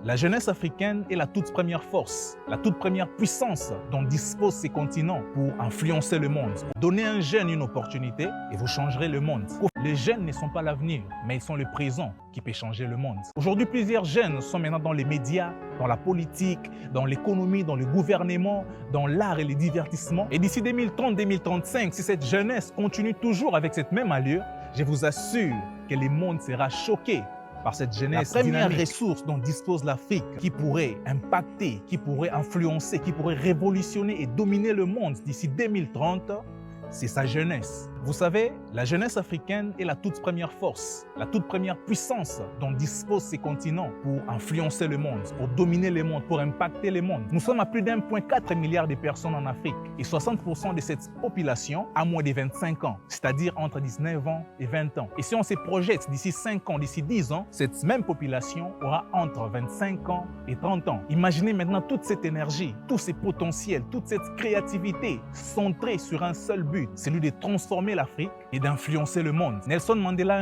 La jeunesse africaine est la toute première force, la toute première puissance dont disposent ces continents pour influencer le monde. Donnez à un jeune une opportunité et vous changerez le monde. Les jeunes ne sont pas l'avenir, mais ils sont le présent qui peut changer le monde. Aujourd'hui, plusieurs jeunes sont maintenant dans les médias, dans la politique, dans l'économie, dans le gouvernement, dans l'art et le divertissement. Et d'ici 2030-2035, si cette jeunesse continue toujours avec cette même allure, je vous assure que le monde sera choqué par cette jeunesse. La première ressource dont dispose l'Afrique qui pourrait impacter, qui pourrait influencer, qui pourrait révolutionner et dominer le monde d'ici 2030, c'est sa jeunesse. Vous savez, la jeunesse africaine est la toute première force, la toute première puissance dont disposent ces continents pour influencer le monde, pour dominer le monde, pour impacter le monde. Nous sommes à plus d'1,4 milliard de personnes en Afrique et 60% de cette population a moins de 25 ans, c'est-à-dire entre 19 ans et 20 ans. Et si on se projette d'ici 5 ans, d'ici 10 ans, cette même population aura entre 25 ans et 30 ans. Imaginez maintenant toute cette énergie, tous ces potentiels, toute cette créativité centrée sur un seul but, celui de transformer l'Afrique et d'influencer le monde. Nelson Mandela